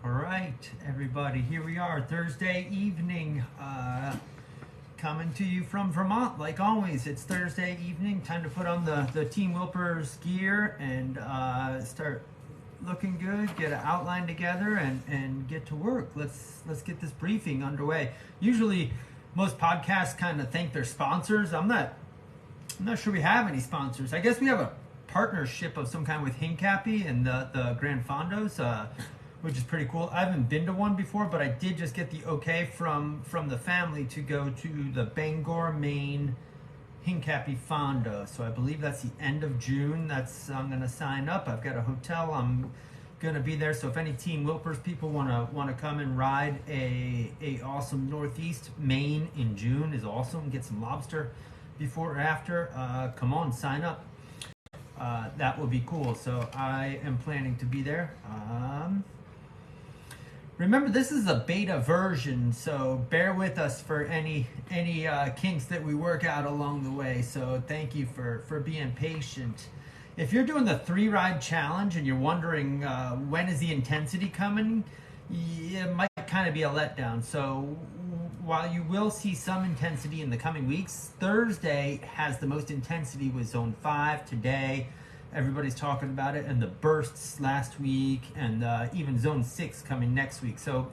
All right, everybody, here we are, Thursday evening, coming to you from Vermont. Like always, it's Thursday evening, time to put on the Team Wilpers gear and start looking good, get an outline together, and get to work. Let's get this briefing underway. Usually, most podcasts kind of thank their sponsors. I'm not sure we have any sponsors. I guess we have a partnership of some kind with Hincapie and the Grand Fondos, which is pretty cool. I haven't been to one before, but I did just get the okay from the family to go to the Bangor, Maine Hincapie Fondo. So I believe that's the end of June. I'm gonna sign up. I've got a hotel. I'm gonna be there. So if any Team Wilpers people wanna come and ride a awesome Northeast Maine in June is awesome. Get some lobster before or after. Come on, sign up. That will be cool. So I am planning to be there. Remember, this is a beta version, so bear with us for any kinks that we work out along the way. So thank you for being patient. If you're doing the 3-ride challenge and you're wondering when is the intensity coming, it might kind of be a letdown. So while you will see some intensity in the coming weeks, Thursday has the most intensity with Zone 5 today. Everybody's talking about it, and the bursts last week, and even Zone 6 coming next week. So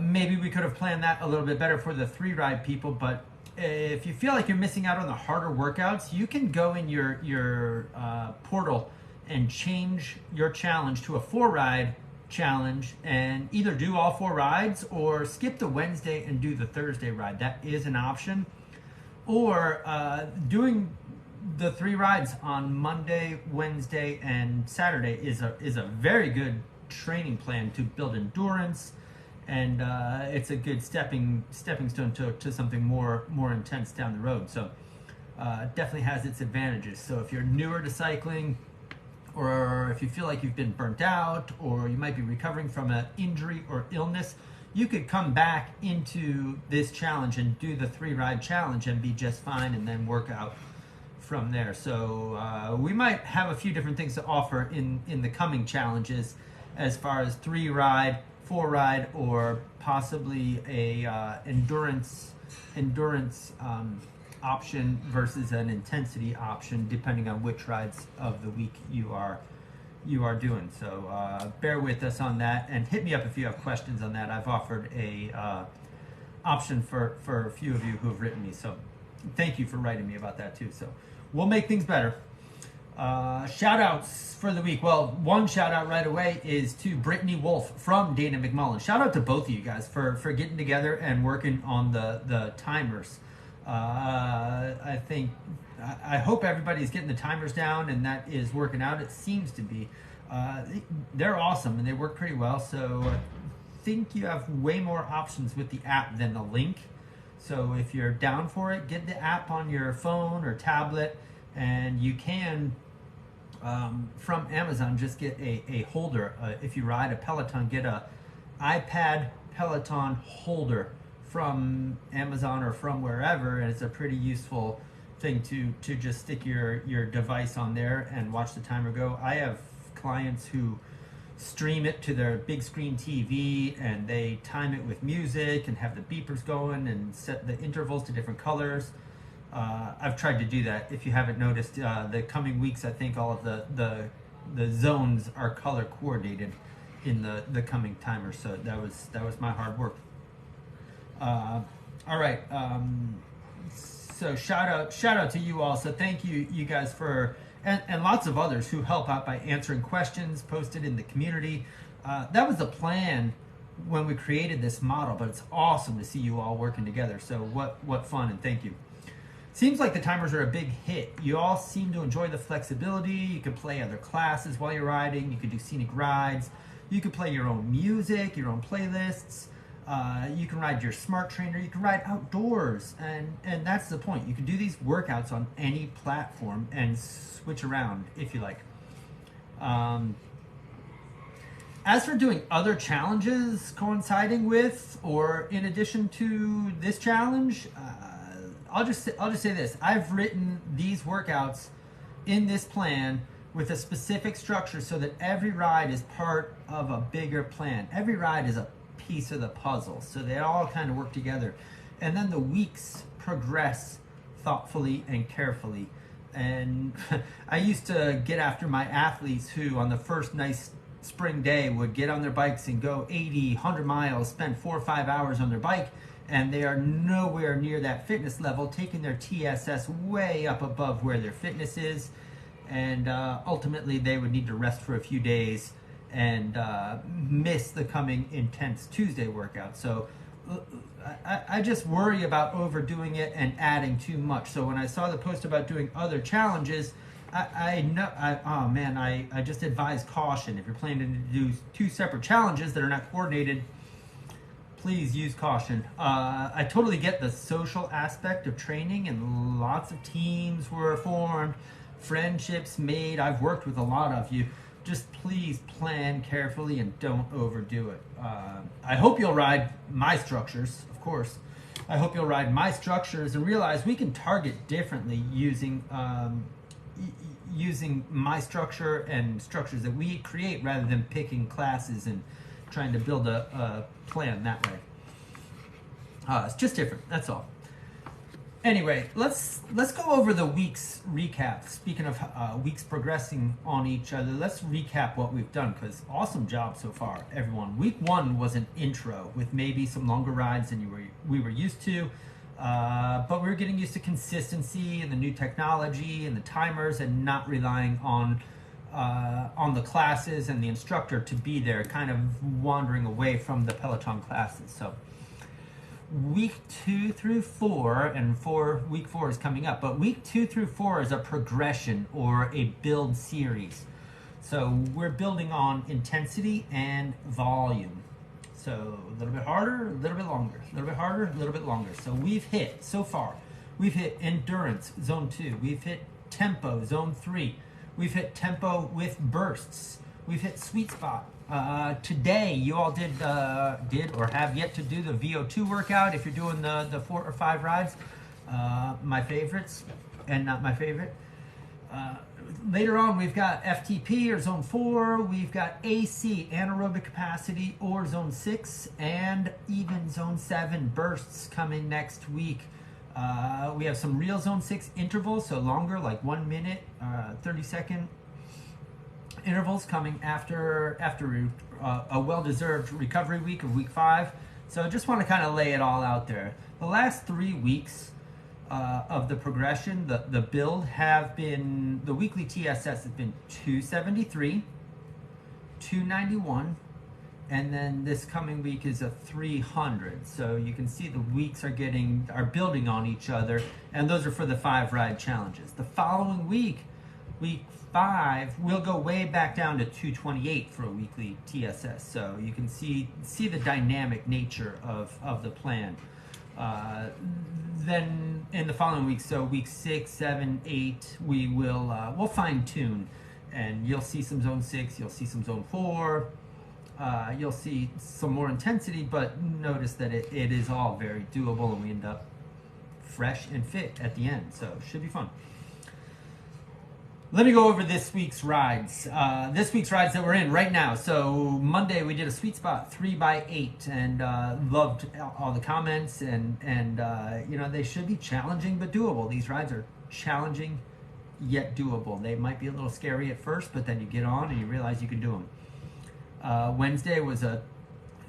maybe we could have planned that a little bit better for the 3-ride people, but if you feel like you're missing out on the harder workouts, you can go in your portal and change your challenge to a 4-ride challenge and either do all 4 rides or skip the Wednesday and do the Thursday ride. That is an option. Or doing the 3 rides on Monday, Wednesday, and Saturday is a very good training plan to build endurance, and it's a good stepping stone to something more intense down the road. So definitely has its advantages. So if you're newer to cycling, or if you feel like you've been burnt out, or you might be recovering from an injury or illness, you could come back into this challenge and do the 3-ride challenge and be just fine, and then work out from there. So we might have a few different things to offer in the coming challenges as far as 3-ride, 4-ride, or possibly a endurance option versus an intensity option, depending on which rides of the week you are doing. So bear with us on that, and hit me up if you have questions on that. I've offered a option for a few of you who have written me, so thank you for writing me about that too. So we'll make things better. Shout outs for the week. Well, one shout out right away is to Brittany Wolf from Dana McMullen. Shout out to both of you guys for getting together and working on the timers. I hope everybody's getting the timers down and that is working out. It seems to be. They're awesome and they work pretty well. So I think you have way more options with the app than the link. So if you're down for it, get the app on your phone or tablet, and you can, from Amazon, just get a holder. If you ride a Peloton, get a iPad Peloton holder from Amazon or from wherever, and it's a pretty useful thing to just stick your device on there and watch the timer go. I have clients who stream it to their big screen TV, and they time it with music and have the beepers going and set the intervals to different colors. I've tried to do that. If you haven't noticed, the coming weeks, I think all of the zones are color coordinated in the coming timer. So that was my hard work. All right. So shout out to you all. So thank you guys for. And lots of others who help out by answering questions posted in the community. That was the plan when we created this model, but it's awesome to see you all working together. So what fun, and thank you. Seems like the timers are a big hit. You all seem to enjoy the flexibility. You can play other classes while you're riding. You can do scenic rides. You can play your own music, your own playlists. You can ride your smart trainer. You can ride outdoors, and that's the point. You can do these workouts on any platform and switch around if you like. As for doing other challenges coinciding with or in addition to this challenge, I'll just say this: I've written these workouts in this plan with a specific structure so that every ride is part of a bigger plan. Every ride is a piece of the puzzle, so they all kind of work together. And then the weeks progress thoughtfully and carefully. And I used to get after my athletes who, on the first nice spring day, would get on their bikes and go 80, 100 miles, spend 4 or 5 hours on their bike, and they are nowhere near that fitness level, taking their TSS way up above where their fitness is. And ultimately, they would need to rest for a few days and miss the coming intense Tuesday workout. So I just worry about overdoing it and adding too much. So when I saw the post about doing other challenges, I just advise caution. If you're planning to do 2 separate challenges that are not coordinated, please use caution. I totally get the social aspect of training, and lots of teams were formed, friendships made. I've worked with a lot of you. Just please plan carefully and don't overdo it. I hope you'll ride my structures, of course. I hope you'll ride my structures and realize we can target differently using my structure and structures that we create, rather than picking classes and trying to build a plan that way. It's just different, that's all. Anyway, let's go over the week's recap. Speaking of weeks progressing on each other, let's recap what we've done, because awesome job so far, everyone. Week 1 was an intro with maybe some longer rides than we were used to, but we were getting used to consistency and the new technology and the timers, and not relying on the classes and the instructor to be there, kind of wandering away from the Peloton classes. So week 2 through 4, and week 4 is coming up, but week 2 through 4 is a progression or a build series. So we're building on intensity and volume. So a little bit harder, a little bit longer, a little bit harder, a little bit longer. So we've hit, so far, we've hit endurance, zone 2. We've hit tempo, zone 3. We've hit tempo with bursts. We've hit sweet spot. Today, you all did or have yet to do the VO2 workout. If you're doing the 4 or 5 rides, my favorites and not my favorite. Later on, we've got FTP or zone 4. We've got AC, anaerobic capacity, or zone 6, and even zone 7 bursts coming next week. We have some real zone 6 intervals, so longer, like 1 minute, 30-second intervals coming after a well-deserved recovery week of week 5. So I just want to kind of lay it all out there. The last 3 weeks of the progression, the build, have been, the weekly TSS has been 273, 291, and then this coming week is a 300. So you can see the weeks are building on each other, and those are for the 5 ride challenges. The following week, week 5, we'll go way back down to 228 for a weekly TSS. So you can see the dynamic nature of the plan. Then in the following weeks, so week 6, 7, 8, we'll fine tune, and you'll see some zone 6, you'll see some zone 4, you'll see some more intensity, but notice that it is all very doable, and we end up fresh and fit at the end. So it should be fun. Let me go over this week's rides. This week's rides that we're in right now. So Monday we did a sweet spot 3x8, and loved all the comments, and they should be challenging but doable. These rides are challenging yet doable. They might be a little scary at first, but then you get on and you realize you can do them. Wednesday was a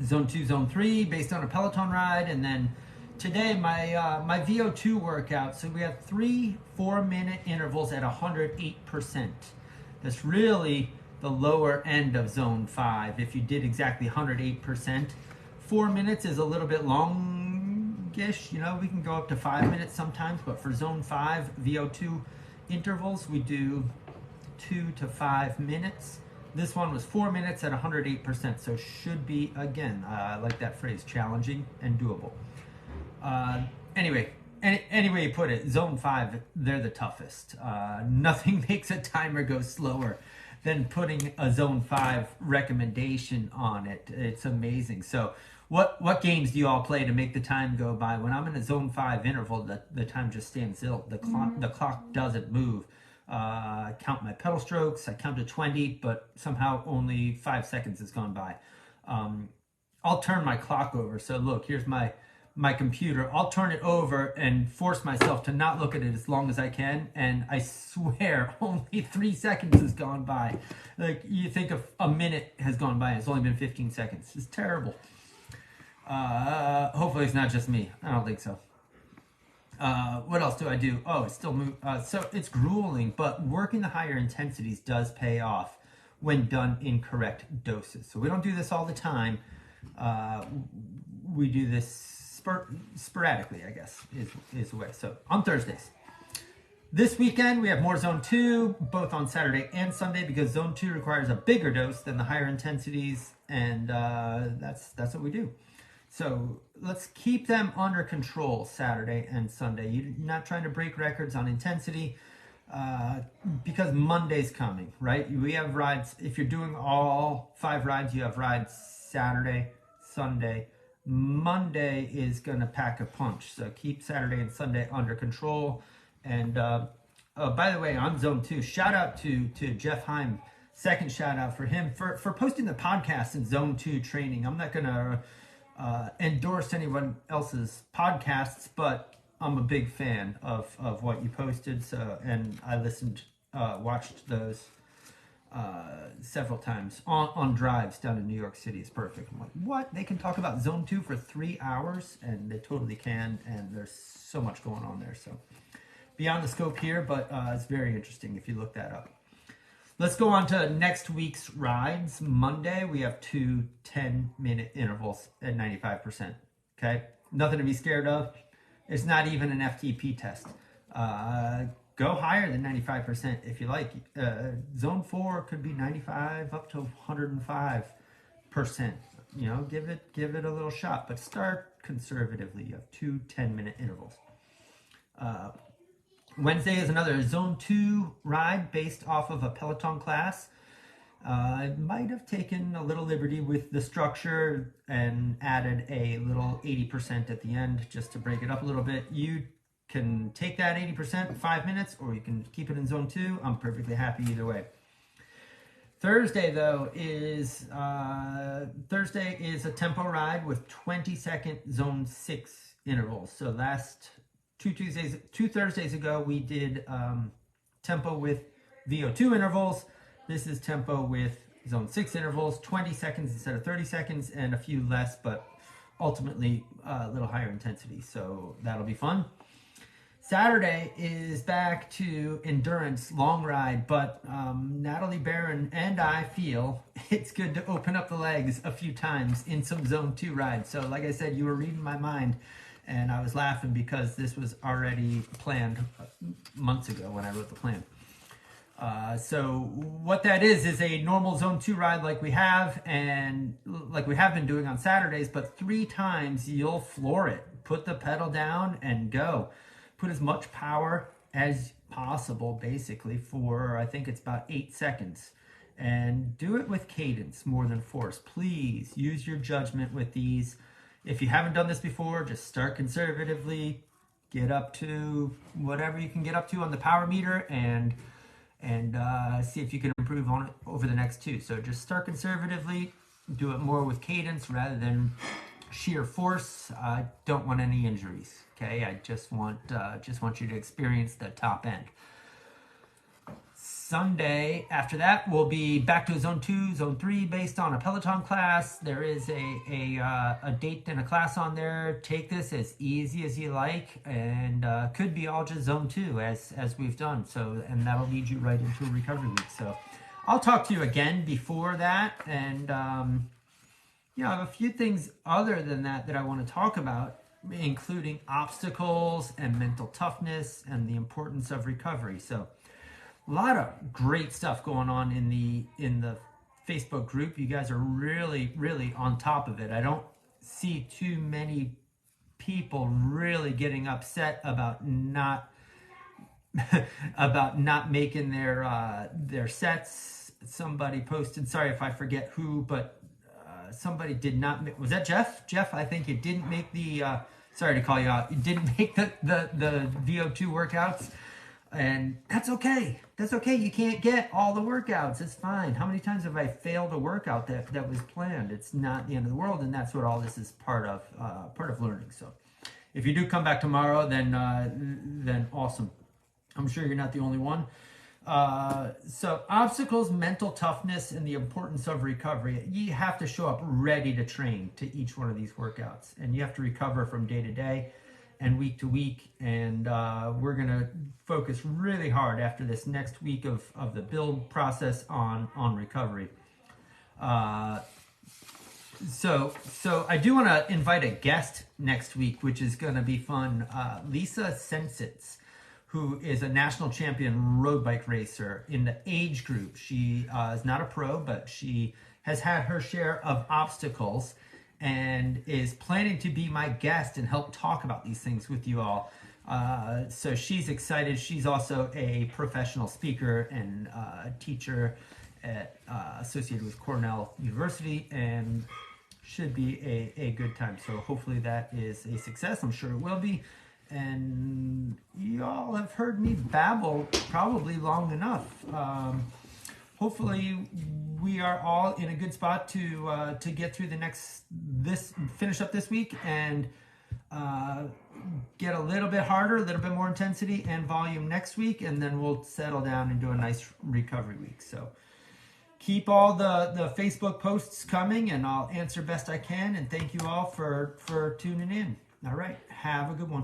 zone 2, zone 3 based on a Peloton ride, and then today my VO2 workout. So we have 3 4-minute intervals at 108%. That's really the lower end of zone 5. If you did exactly 108%, 4 minutes is a little bit longish. We can go up to 5 minutes sometimes, but for zone 5 VO2 intervals, we do 2 to 5 minutes. This one was 4 minutes at 108%, so should be, again, I like that phrase, challenging and doable. Anyway, any way you put it, zone 5, they're the toughest. Nothing makes a timer go slower than putting a zone 5 recommendation on it. It's amazing. So what games do you all play to make the time go by? When I'm in a zone 5 interval, the time just stands still. The clock doesn't move. count my pedal strokes. I count to 20, but somehow only 5 seconds has gone by. I'll turn my clock over. So look, here's my computer. I'll turn it over and force myself to not look at it as long as I can. And I swear only 3 seconds has gone by. Like, you think of a minute has gone by and it's only been 15 seconds. It's terrible. Hopefully it's not just me. I don't think so. What else do I do? Oh, it's still so it's grueling, but working the higher intensities does pay off when done in correct doses. So we don't do this all the time. We do this sporadically, I guess, is the way. So on Thursdays. This weekend, we have more Zone 2, both on Saturday and Sunday, because Zone 2 requires a bigger dose than the higher intensities, and that's what we do. So let's keep them under control Saturday and Sunday. You're not trying to break records on intensity because Monday's coming, right? We have rides. If you're doing all 5 rides, you have rides Saturday, Sunday. Monday is going to pack a punch. So keep Saturday and Sunday under control. And by the way, on Zone 2, shout out to Jeff Heim. Second shout out for him for posting the podcast in Zone 2 training. I'm not going to endorse anyone else's podcasts, but I'm a big fan of what you posted. So, and I watched those several times on drives down in New York City. It's perfect. I'm like, what? They can talk about Zone 2 for 3 hours? And they totally can. And there's so much going on there. So beyond the scope here, but it's very interesting if you look that up. Let's go on to next week's rides. Monday, we have 2 10-minute intervals at 95%. Okay? Nothing to be scared of. It's not even an FTP test. Go higher than 95% if you like. Zone 4 could be 95 up to 105%. You know, give it a little shot. But start conservatively. You have 2 10-minute intervals. Wednesday is another Zone 2 ride based off of a Peloton class. I might have taken a little liberty with the structure and added a little 80% at the end just to break it up a little bit. You can take that 80%, 5 minutes, or you can keep it in Zone 2. I'm perfectly happy either way. Thursday, though, is a tempo ride with 20-second Zone 6 intervals. So last two Thursdays ago, we did tempo with VO2 intervals. This is tempo with Zone 6 intervals, 20 seconds instead of 30 seconds, and a few less, but ultimately a little higher intensity. So that'll be fun. Saturday is back to endurance, long ride, but Natalie Barron and I feel it's good to open up the legs a few times in some Zone 2 rides. So like I said, you were reading my mind. And I was laughing because this was already planned months ago when I wrote the plan. So what that is a normal Zone 2 ride like we have been doing on Saturdays, but 3 times you'll floor it. Put the pedal down and go. Put as much power as possible, basically, for I think it's about 8 seconds. And do it with cadence more than force. Please use your judgment with these. If you haven't done this before, just start conservatively, get up to whatever you can get up to on the power meter, and see if you can improve on it over the next 2. So just start conservatively, do it more with cadence rather than sheer force. I don't want any injuries. Okay, I just want you to experience the top end. Sunday, after that, we'll be back to Zone 2, Zone 3, based on a Peloton class. There is a date and a class on there. Take this as easy as you like, and could be all just Zone 2, as we've done. So, and that'll lead you right into a recovery week. So I'll talk to you again before that, and I have a few things other than that I want to talk about, including obstacles and mental toughness and the importance of recovery. So a lot of great stuff going on in the Facebook group. You guys are really, really on top of it. I don't see too many people really getting upset about not making their sets. Somebody posted, sorry if I forget who, but somebody did not make, was that Jeff? Jeff, I think it didn't make the sorry to call you out. It didn't make the VO2 workouts. And that's okay. That's okay. You can't get all the workouts. It's fine. How many times have I failed a workout that was planned? It's not the end of the world, and that's what all this is part of learning. So if you do come back tomorrow, then awesome. I'm sure you're not the only one. So obstacles, mental toughness, and the importance of recovery. You have to show up ready to train to each one of these workouts, and you have to recover from day to day and week to week. And we're going to focus really hard after this next week of the build process on recovery. So I do want to invite a guest next week, which is going to be fun. Lisa Sensitz, who is a national champion road bike racer in the age group. She is not a pro, but she has had her share of obstacles and is planning to be my guest and help talk about these things with you all. So she's excited. She's also a professional speaker and teacher associated with Cornell University, and should be a good time. So hopefully that is a success. I'm sure it will be. And y'all have heard me babble probably long enough. Hopefully we are all in a good spot to get through finish up this week and get a little bit harder, a little bit more intensity and volume next week, and then we'll settle down and do a nice recovery week. So keep all the Facebook posts coming, and I'll answer best I can. And thank you all for tuning in. All right, have a good one.